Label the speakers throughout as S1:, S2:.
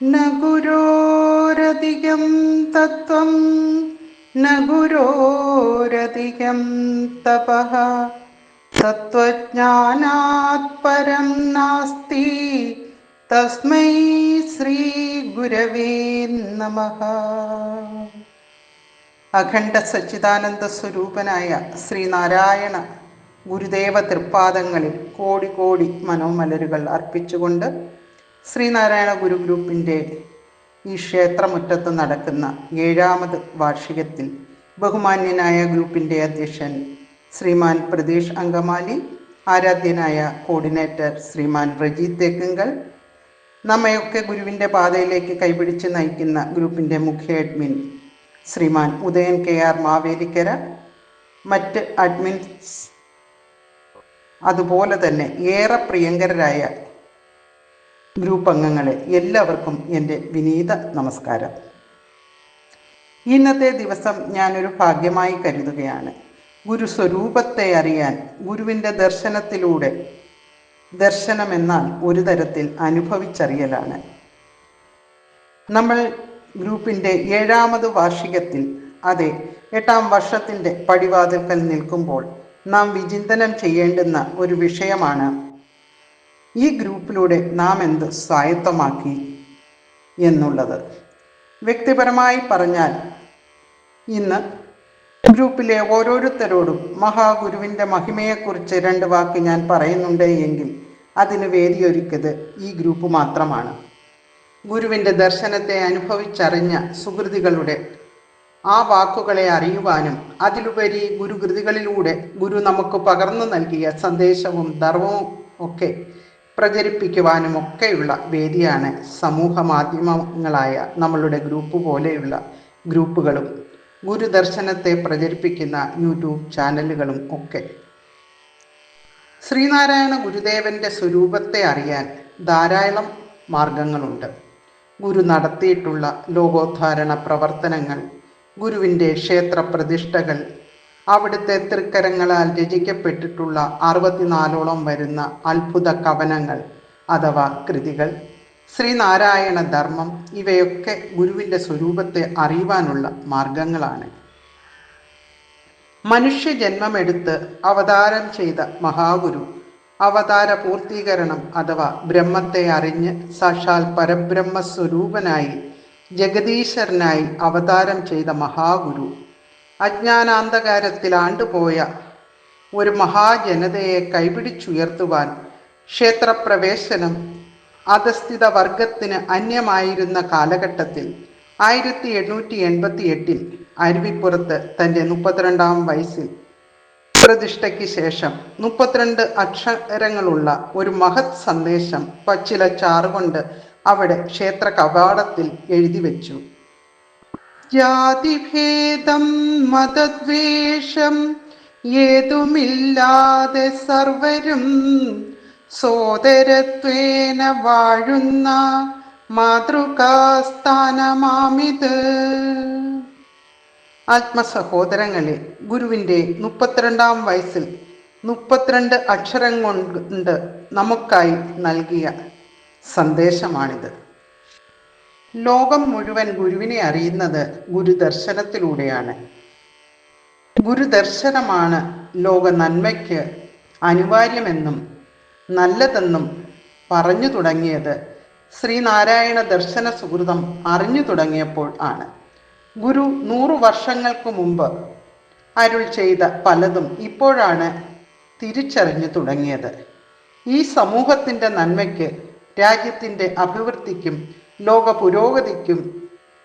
S1: ന ഗുരോരധികം തത്വം ന ഗുരോരധികം തപഃ തത്വജ്ഞാനാത് പരം നാസ്തി തസ്മൈ ശ്രീ ഗുരവേ നമഃ. അഖണ്ഡ സച്ചിദാനന്ദ സ്വരൂപനായ ശ്രീനാരായണ ഗുരുദേവ തൃപ്പാദങ്ങളിൽ കോടി കോടി മനോമലരുകൾ അർപ്പിച്ചുകൊണ്ട് ശ്രീനാരായണ ഗുരു ഗ്രൂപ്പിൻ്റെ ഈ ക്ഷേത്രമുറ്റത്ത് നടക്കുന്ന 7ാമത് വാർഷികത്തിൽ ബഹുമാന്യനായ ഗ്രൂപ്പിൻ്റെ അധ്യക്ഷൻ ശ്രീമാൻ പ്രതീഷ് അങ്കമാലി, ആരാധ്യനായ കോർഡിനേറ്റർ ശ്രീമാൻ റജീത് തേക്കുങ്കൽ, നമ്മയൊക്കെ ഗുരുവിൻ്റെ പാതയിലേക്ക് കൈപിടിച്ച് നയിക്കുന്ന ഗ്രൂപ്പിൻ്റെ മുഖ്യ അഡ്മിൻ ശ്രീമാൻ ഉദയൻ KR മാവേലിക്കര, മറ്റ് അഡ്മിൻസ്, അതുപോലെ തന്നെ ഏറെ പ്രിയങ്കരായ ഗ്രൂപ്പ് അംഗങ്ങളെ എല്ലാവർക്കും എൻ്റെ വിനീത നമസ്കാരം. ഇന്നത്തെ ദിവസം ഞാനൊരു ഭാഗ്യമായി കരുതുകയാണ്. ഗുരു സ്വരൂപത്തെ അറിയാൻ ഗുരുവിൻ്റെ ദർശനത്തിലൂടെ, ദർശനമെന്നാൽ ഒരു തരത്തിൽ അനുഭവിച്ചറിയലാണ്. നമ്മൾ ഗ്രൂപ്പിൻ്റെ 7ാമത് വാർഷികത്തിൽ, അതെ 8ാം വർഷത്തിൻ്റെ പടിവാതിൽക്കൽ നിൽക്കുമ്പോൾ നാം വിചിന്തനം ചെയ്യേണ്ടുന്ന ഒരു വിഷയമാണ് ഈ ഗ്രൂപ്പിലൂടെ നാം എന്ത് സ്വായത്തമാക്കി എന്നുള്ളത്. വ്യക്തിപരമായി പറഞ്ഞാൽ ഇന്ന് ഗ്രൂപ്പിലെ ഓരോരുത്തരോടും മഹാഗുരുവിൻ്റെ മഹിമയെക്കുറിച്ച് 2 വാക്ക് ഞാൻ പറയുന്നുണ്ട് എങ്കിൽ അതിന് വേദിയൊരുക്കിയത് ഈ ഗ്രൂപ്പ് മാത്രമാണ്. ഗുരുവിൻ്റെ ദർശനത്തെ അനുഭവിച്ചറിഞ്ഞ സുഹൃതികളുടെ ആ വാക്കുകളെ അറിയുവാനും അതിലുപരി ഗുരുകൃതികളിലൂടെ ഗുരു നമുക്ക് പകർന്നു നൽകിയ സന്ദേശവും ധർമ്മവും ഒക്കെ പ്രചരിപ്പിക്കുവാനും ഒക്കെയുള്ള വേദിയാണ് സമൂഹ മാധ്യമങ്ങളായ നമ്മളുടെ ഗ്രൂപ്പ് പോലെയുള്ള ഗ്രൂപ്പുകളും ഗുരുദർശനത്തെ പ്രചരിപ്പിക്കുന്ന യൂട്യൂബ് ചാനലുകളും ഒക്കെ. ശ്രീനാരായണ ഗുരുദേവൻ്റെ സ്വരൂപത്തെ അറിയാൻ ധാരാളം മാർഗങ്ങളുണ്ട്. ഗുരു നടത്തിയിട്ടുള്ള ലോകോദ്ധാരണ പ്രവർത്തനങ്ങൾ, ഗുരുവിൻ്റെ ക്ഷേത്ര പ്രതിഷ്ഠകൾ, അവിടുത്തെ തൃക്കരങ്ങളാൽ രചിക്കപ്പെട്ടിട്ടുള്ള 64ഓളം വരുന്ന അത്ഭുത കവനങ്ങൾ അഥവാ കൃതികൾ, ശ്രീനാരായണ ധർമ്മം, ഇവയൊക്കെ ഗുരുവിൻ്റെ സ്വരൂപത്തെ അറിയുവാനുള്ള മാർഗങ്ങളാണ്. മനുഷ്യജന്മമെടുത്ത് അവതാരം ചെയ്ത മഹാഗുരു അവതാര പൂർത്തീകരണം അഥവാ ബ്രഹ്മത്തെ അറിഞ്ഞ് സാക്ഷാൽ പരബ്രഹ്മസ്വരൂപനായി ജഗദീശ്വരനായി അവതാരം ചെയ്ത മഹാഗുരു അജ്ഞാനാന്ധകാരത്തിൽ ആണ്ടുപോയ ഒരു മഹാജനതയെ കൈപിടിച്ചുയർത്തുവാൻ ക്ഷേത്രപ്രവേശനം അധസ്ഥിത വർഗത്തിന് അന്യമായിരുന്ന കാലഘട്ടത്തിൽ 1888 അരുവിപ്പുറത്ത് തൻ്റെ 32ാം വയസ്സിൽ പ്രതിഷ്ഠയ്ക്ക് ശേഷം 32 അക്ഷരങ്ങളുള്ള ഒരു മഹത് സന്ദേശം പച്ചില ചാറുകൊണ്ട് അവിടെ ക്ഷേത്ര കവാടത്തിൽ എഴുതി വെച്ചു. ജാതിഭേദം മതദ്വേഷം ഏതുമില്ലാതെ സർവരും സോദരത്വേന വാഴുന്ന മാതൃകാസ്ഥാനമാമിത്. ആത്മസഹോദരങ്ങളെ, ഗുരുവിൻ്റെ 32ാം വയസ്സിൽ 32 അക്ഷരം കൊണ്ട് നമുക്കായി നൽകിയ സന്ദേശമാണിത്. ലോകം മുഴുവൻ ഗുരുവിനെ അറിയുന്നത് ഗുരുദർശനത്തിലൂടെയാണ്. ഗുരുദർശനമാണ് ലോക നന്മയ്ക്ക് അനിവാര്യമെന്നും നല്ലതെന്നും പറഞ്ഞു തുടങ്ങിയത് ശ്രീനാരായണ ദർശന സുഹൃതം അറിഞ്ഞു തുടങ്ങിയപ്പോൾ ആണ്. ഗുരു 100 വർഷങ്ങൾക്ക് മുമ്പ് അരുൾ ചെയ്ത പലതും ഇപ്പോഴാണ് തിരിച്ചറിഞ്ഞു തുടങ്ങിയത്. ഈ സമൂഹത്തിൻ്റെ നന്മയ്ക്ക്, രാജ്യത്തിൻ്റെ അഭിവൃദ്ധിക്കും ലോക പുരോഗതിക്കും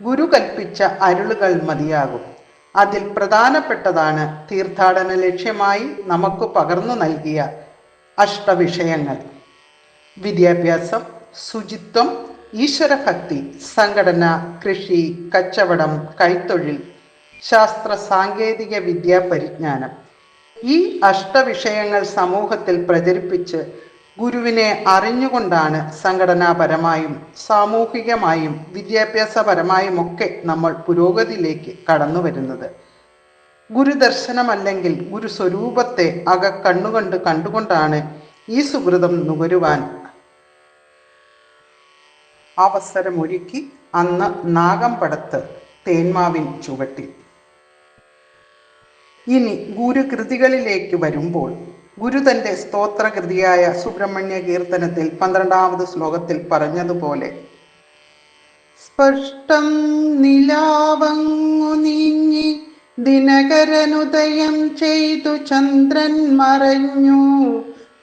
S1: ഗുരു കൽപ്പിച്ച അരുളുകൾ മതിയാകും. അതിൽ പ്രധാനപ്പെട്ടതാണ് തീർത്ഥാടന ലക്ഷ്യമായി നമുക്ക് പകർന്നു നൽകിയ അഷ്ടവിഷയങ്ങൾ: വിദ്യാഭ്യാസം, ശുചിത്വം, ഈശ്വരഭക്തി, സംഘടന, കൃഷി, കച്ചവടം, കൈത്തൊഴിൽ, ശാസ്ത്ര സാങ്കേതിക വിദ്യാ പരിജ്ഞാനം. ഈ അഷ്ടവിഷയങ്ങൾ സമൂഹത്തിൽ പ്രചരിപ്പിച്ച് ഗുരുവിനെ അറിഞ്ഞുകൊണ്ടാണ് സംഘടനാപരമായും സാമൂഹികമായും വിദ്യാഭ്യാസപരമായും ഒക്കെ നമ്മൾ പുരോഗതിയിലേക്ക് കടന്നു വരുന്നത്. ഗുരുദർശനമല്ലെങ്കിൽ ഗുരു സ്വരൂപത്തെ കണ്ടുകൊണ്ടാണ് ഈ സുഹൃതം നുകരുവാൻ അവസരമൊരുക്കി അന്ന് നാഗമ്പടത്ത് തേന്മാവിൻ ചുവട്ടിൽ. ഇനി ഗുരുകൃതികളിലേക്ക് വരുമ്പോൾ, ഗുരു തൻ്റെ സ്തോത്രകൃതിയായ സുബ്രഹ്മണ്യ കീർത്തനത്തിൽ 12ാമത് ശ്ലോകത്തിൽ പറഞ്ഞതുപോലെ, സ്പഷ്ടം നിലാവങ്ങു നീങ്ങി ദിനകരനുദയം ചെയ്തു ചന്ദ്രൻ മറഞ്ഞു,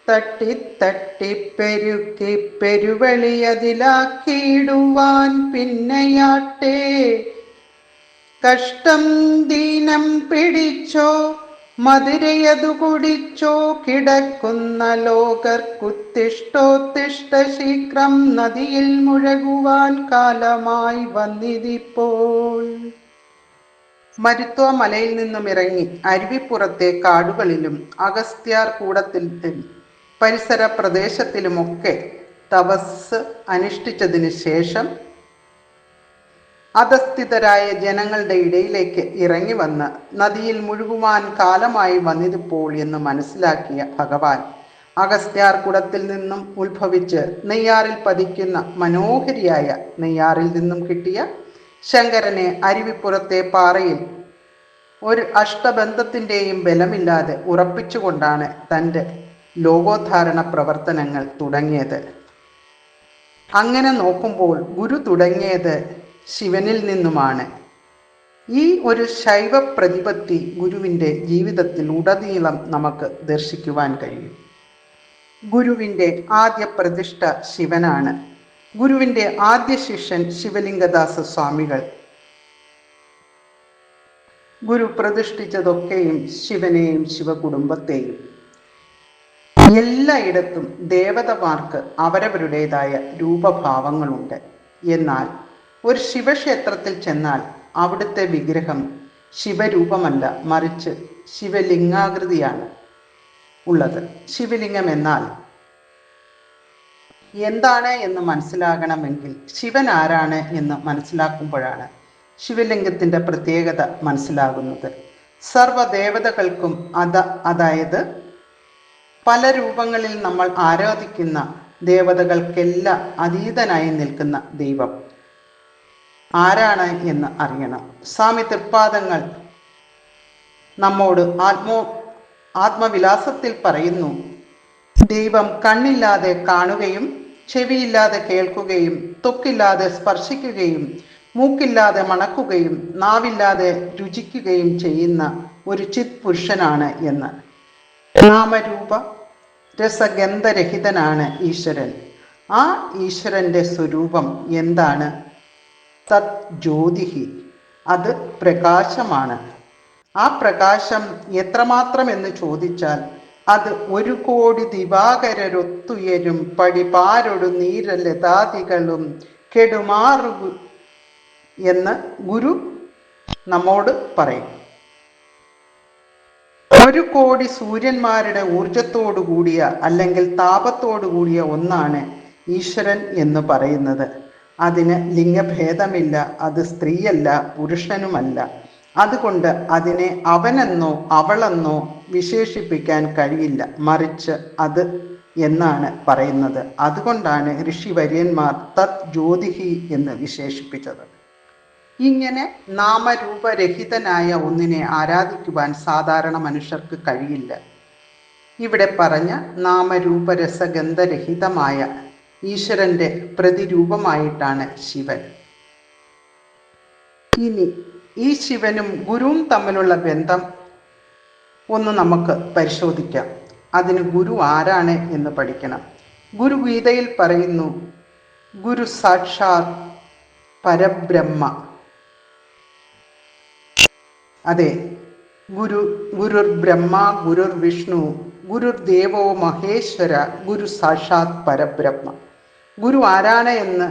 S1: തട്ടിത്തട്ടിപ്പെരുക്കി പെരുവളിയതിലാക്കിയിടുവാൻ പിന്നെയാട്ടെ, കഷ്ടം ദീനം പിടിച്ചോ മധുരയതു കുടിച്ചോ കിടക്കുന്ന ലോകർക്കുത്തിഷ്ടോത്തിഷ്ട ശീഘ്രം നദിയിൽ മുഴകുവാൻ കാലമായി വന്നിതിപ്പോൾ. മരുത്വ മലയിൽ നിന്നും ഇറങ്ങി അരുവിപ്പുറത്തെ കാടുകളിലും അഗസ്ത്യാർ കൂടത്തിലും പരിസര പ്രദേശത്തിലുമൊക്കെ തപസ് അനുഷ്ഠിച്ചതിന് ശേഷം അധസ്ഥിതരായ ജനങ്ങളുടെ ഇടയിലേക്ക് ഇറങ്ങി വന്ന് നദിയിൽ മുഴുകുവാൻ കാലമായി വന്നിതിപ്പോൾ എന്ന് മനസ്സിലാക്കിയ ഭഗവാൻ അഗസ്ത്യാർ കുടത്തിൽ നിന്നും ഉത്ഭവിച്ച് നെയ്യാറിൽ പതിക്കുന്ന മനോഹരിയായ നെയ്യാറിൽ നിന്നും കിട്ടിയ ശങ്കരനെ അരുവിപ്പുറത്തെ പാറയിൽ ഒരു അഷ്ടബന്ധത്തിൻ്റെയും ബലമില്ലാതെ ഉറപ്പിച്ചുകൊണ്ടാണ് തൻ്റെ ലോകോദ്ധാരണ പ്രവർത്തനങ്ങൾ തുടങ്ങിയത്. അങ്ങനെ നോക്കുമ്പോൾ ഗുരു തുടങ്ങിയത് ശിവനിൽ നിന്നുമാണ്. ഈ ഒരു ശൈവ പ്രതിപത്തി ഗുരുവിൻ്റെ ജീവിതത്തിൽ ഉടനീളം നമുക്ക് ദർശിക്കുവാൻ കഴിയും. ഗുരുവിൻ്റെ ആദ്യ പ്രതിഷ്ഠ ശിവനാണ്. ഗുരുവിൻ്റെ ആദ്യ ശിഷ്യൻ ശിവലിംഗദാസ സ്വാമികൾ. ഗുരു പ്രതിഷ്ഠിച്ചതൊക്കെയും ശിവനെയും ശിവകുടുംബത്തെയും. എല്ലായിടത്തും ദേവതമാർക്ക് അവരവരുടേതായ രൂപഭാവങ്ങളുണ്ട്. എന്നാൽ ഒരു ശിവക്ഷേത്രത്തിൽ ചെന്നാൽ അവിടുത്തെ വിഗ്രഹം ശിവരൂപമല്ല, മറിച്ച് ശിവലിംഗാകൃതിയാണ് ഉള്ളത്. ശിവലിംഗം എന്നാൽ എന്താണ് എന്ന് മനസ്സിലാകണമെങ്കിൽ ശിവൻ ആരാണ് എന്ന് മനസ്സിലാക്കുമ്പോഴാണ് ശിവലിംഗത്തിൻ്റെ പ്രത്യേകത മനസ്സിലാകുന്നത്. സർവദേവതകൾക്കും അതായത് പല രൂപങ്ങളിൽ നമ്മൾ ആരാധിക്കുന്ന ദേവതകൾക്കെല്ലാം അതീതനായി നിൽക്കുന്ന ദൈവം ആരാണ് എന്ന് അറിയണം. സ്വാമി തൃപ്പാദങ്ങൾ നമ്മോട് ആത്മവിലാസത്തിൽ പറയുന്നു, ദൈവം കണ്ണില്ലാതെ കാണുകയും ചെവിയില്ലാതെ കേൾക്കുകയും ത്വക്കില്ലാതെ സ്പർശിക്കുകയും മൂക്കില്ലാതെ മണക്കുകയും നാവില്ലാതെ രുചിക്കുകയും ചെയ്യുന്ന ഒരു ചിത് പുരുഷനാണ് എന്ന്. നാമരൂപ രസഗന്ധരഹിതനാണ് ഈശ്വരൻ. ആ ഈശ്വരൻ്റെ സ്വരൂപം എന്താണ്? തത് ജ്യോതിഹി, അത് പ്രകാശമാണ്. ആ പ്രകാശം എത്രമാത്രം എന്ന് ചോദിച്ചാൽ അത് 1 കോടി ദിവാകരരൊത്തുയരും പടിപാരൊടു നീരലതാദികളും കെടുമാറു എന്ന് ഗുരു നമ്മോട് പറയും. 1 കോടി സൂര്യന്മാരുടെ ഊർജത്തോടു കൂടിയ അല്ലെങ്കിൽ താപത്തോടു കൂടിയ ഒന്നാണ് ഈശ്വരൻ എന്ന് പറയുന്നത്. അതിന് ലിംഗഭേദമില്ല. അത് സ്ത്രീയല്ല, പുരുഷനുമല്ല. അതുകൊണ്ട് അതിനെ അവനെന്നോ അവളെന്നോ വിശേഷിപ്പിക്കാൻ കഴിയില്ല, മറിച്ച് അത് എന്നാണ് പറയുന്നത്. അതുകൊണ്ടാണ് ഋഷിവര്യന്മാർ തത് ജ്യോതിഹി എന്ന് വിശേഷിപ്പിച്ചത്. ഇങ്ങനെ നാമരൂപരഹിതനായ ഒന്നിനെ ആരാധിക്കുവാൻ സാധാരണ മനുഷ്യർക്ക് കഴിയില്ല. ഇവിടെ പറഞ്ഞ നാമരൂപരസഗന്ധരഹിതമായ ഈശ്വരന്റെ പ്രതിരൂപമായിട്ടാണ് ശിവൻ. ഇനി ഈ ശിവനും ഗുരുവും തമ്മിലുള്ള ബന്ധം ഒന്ന് നമുക്ക് പരിശോധിക്കാം. അതിന് ഗുരു ആരാണ് എന്ന് പഠിക്കണം. ഗുരു ഗീതയിൽ പറയുന്നു, ഗുരു സാക്ഷാത് പരബ്രഹ്മ. അതെ, ഗുരുർ ബ്രഹ്മ, ഗുരുർ വിഷ്ണു, ഗുരുർ ദേവോ മഹേശ്വര, ഗുരു സാക്ഷാത് പരബ്രഹ്മ. ഗുരു ആരാണ് എന്ന്?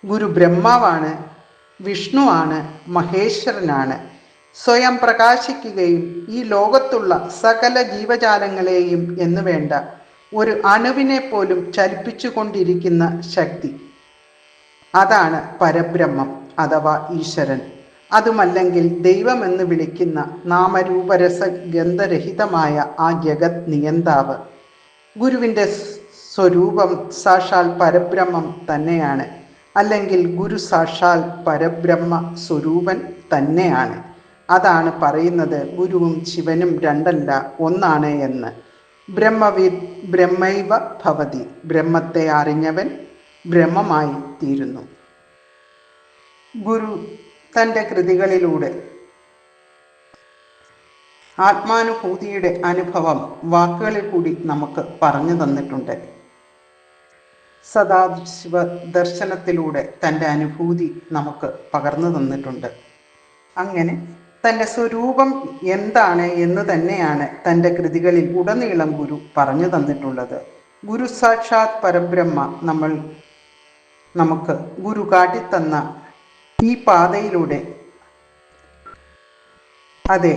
S1: ഗുരു ബ്രഹ്മാവാണ്, വിഷ്ണുവാണ്, മഹേശ്വരനാണ്. സ്വയം പ്രകാശിക്കുകയും ഈ ലോകത്തുള്ള സകല ജീവജാലങ്ങളെയും എന്ന് വേണ്ട ഒരു അണുവിനെ പോലും ചലിപ്പിച്ചു കൊണ്ടിരിക്കുന്ന ശക്തി, അതാണ് പരബ്രഹ്മം അഥവാ ഈശ്വരൻ. അതുമല്ലെങ്കിൽ ദൈവമെന്ന് വിളിക്കുന്ന നാമരൂപരസ ഗന്ധരഹിതമായ ആ ജഗത് നിയന്താവ്. ഗുരുവിൻ്റെ സ്വരൂപം സാക്ഷാൽ പരബ്രഹ്മം തന്നെയാണ്. അല്ലെങ്കിൽ ഗുരു സാക്ഷാൽ പരബ്രഹ്മ സ്വരൂപൻ തന്നെയാണ്. അതാണ് പറയുന്നത് ഗുരുവും ശിവനും രണ്ടല്ല ഒന്നാണ് എന്ന്. ബ്രഹ്മവിദ് ബ്രഹ്മൈവ ഭവതി. ബ്രഹ്മത്തെ അറിഞ്ഞവൻ ബ്രഹ്മമായി തീരുന്നു. ഗുരു തൻ്റെ കൃതികളിലൂടെ ആത്മാനുഭൂതിയുടെ അനുഭവം വാക്കുകളിൽ കൂടി നമുക്ക് പറഞ്ഞു തന്നിട്ടുണ്ട്. സദാശിവ ദർശനത്തിലൂടെ തൻ്റെ അനുഭൂതി നമുക്ക് പകർന്നു തന്നിട്ടുണ്ട്. അങ്ങനെ തൻ്റെ സ്വരൂപം എന്താണ് എന്ന് തന്നെയാണ് തൻ്റെ കൃതികളിൽ ഉടനീളം ഗുരു പറഞ്ഞു തന്നിട്ടുള്ളത്. ഗുരു സാക്ഷാത് പരബ്രഹ്മ നമുക്ക് ഗുരു കാട്ടിത്തന്ന ഈ പാതയിലൂടെ, അതെ,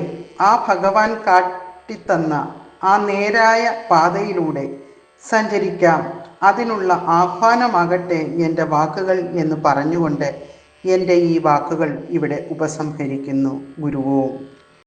S1: ആ ഭഗവാൻ കാട്ടിത്തന്ന ആ നേരായ പാതയിലൂടെ സഞ്ചരിക്കാം. അതിനുള്ള ആഹ്വാനമാകട്ടെ എൻ്റെ വാക്കുകൾ എന്ന് പറഞ്ഞുകൊണ്ട് എൻ്റെ ഈ വാക്കുകൾ ഇവിടെ ഉപസംഹരിക്കുന്നു. ഗുരുവോം.